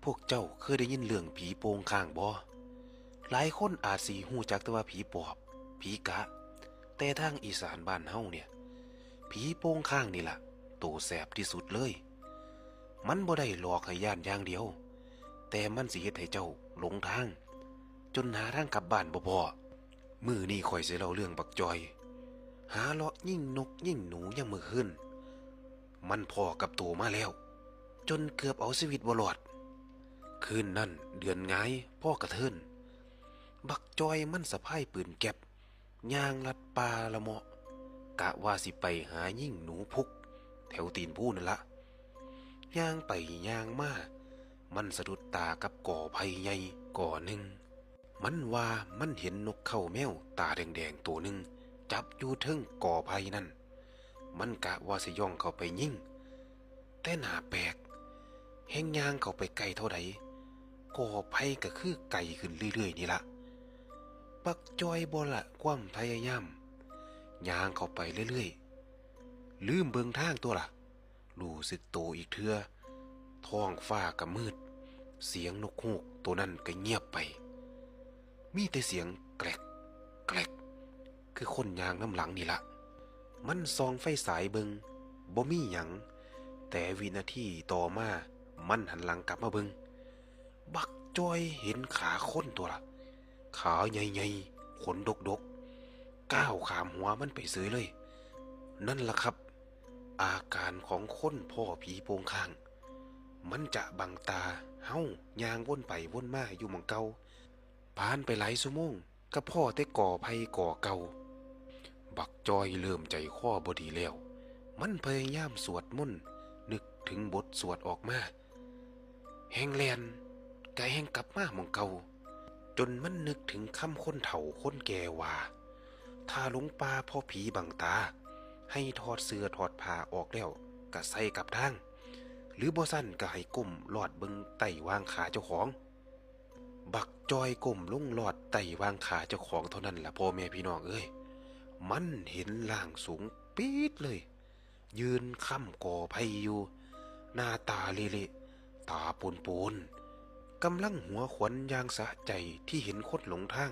พวกเจ้าเคยได้ยินเรื่องผีโปงข้างบ่หลายคนอาจสิฮู้จักแต่ว่าผีปอบผีกะแต่ทางอีสานบ้านเฮาเนี่ยผีโปงข้างนี่ล่ะโตแสบที่สุดเลยมันบ่ได้หลอกให้ย่านอย่างเดียวแต่มันสิเฮ็ดให้เจ้าหลงทางจนหาทางกลับบ้านบ่พอมื้อนี้ข่อยสิเล่าเรื่องบักจอยหาเลาะยิ่งนกยิ่งหนูยังมื้อคืนมันพอกับตัวมาแล้วจนเกือบเอาชีวิตบ่รอดคืนนั้นเดือนงายพ่อกระเทินบักจอยมันสะพายปืนแก๊ปย่างลัดป่าละเมาะกะว่าสิไปหายิ่งหนูพุกแถวตีนผู้นั่นละย่างไปย่างมามันสะดุดตากับก่อไผ่ใหญ่ก่อหนึ่งมันว่ามันเห็นนกเข้าแมวตาแดงๆตัวหนึ่งจับอยู่เทิงก่อไผ่นั่นมันกะว่าสิย่องเข้าไปยิงแต่หน้าแปลกแห้งย่างเข้าไปไกลเท่าใดก่อไผ่ก็คือไกลขึ้นเรื่อยๆนี่ละปักจอยบ่ละความพยายามย่างเข้าไปเรื่อยๆลืมเบิ่งทางตัวล่ะรู้สึกโตอีกเทื่อท้องฟ้าก็มืดเสียงนกฮูกตัวนั้นก็เงียบไปมีแต่เสียงแกรกแกรกคือคนย่างน้ำหลังนี่ละมันส่องไฟสายเบิงบ่มีหยังแต่วินาทีต่อมามันหันหลังกลับมาเบิงบักจอยเห็นขาคนตัวละขาใหญ่ๆขนดกๆก้าวขามหัวมันไปเสยเลยนั่นล่ะครับอาการของคนพ่อผีโปงข้างมันจะบังตาเฮาย่างวนไปวนมาอยู่หม่องเก่าผ่านไปหลายชั่วโมงก็พ่อแต่ก่อไผ่ก่อเก่าบักจอยเริ่มใจคอบ่ดีแล้วมันพยายามสวดมนต์นึกถึงบทสวดออกมาแฮงแลนก็แฮงกลับมาหม่องเก่าจนมันนึกถึงคำคนเฒ่าคนแก่ว่าถ้าหลงป่าพ่อผีบังตาให้ถอดเสื้อถอดผ้าออกแล้วก็ใส่กลับทางหรือบ่ซั่นก็ให้ก้มลอดเบิ่งไต่วางขาเจ้าของบักจอยก้มลงลอดไต่วางขาเจ้าของเท่านั้นล่ะพ่อแม่พี่น้องเอ้ยมันเห็นร่างสูงปี๊ดเลยยืนค้ำก่อไผ่อยู่หน้าตาเละๆตาปูนๆกำลังหัวขวัญอย่างสะใจที่เห็นคนหลงทาง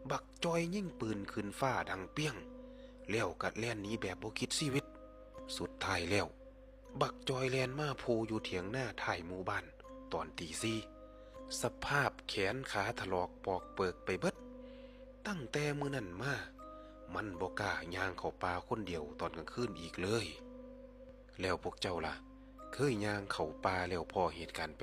บักจอยยิงปืนขึ้นฟ้าดังเปี้ยงแล้วก็แล่นหนีแบบบ่คิดชีวิตสุดท้ายแล้วบักจอยแล่นมาโผล่อยู่เถียงหน้าท้ายหมู่บ้านตอนตีสี่สภาพแขนขาถลอกปอกเปิกไปเบิดตั้งแต่มื้อนั้นมามันบ่กล้าย่างเข้าป่าคนเดียวตอนกลางคืนอีกเลยแล้วพวกเจ้าล่ะเคยย่างเข้าป่าแล้วพอเหตุการณ์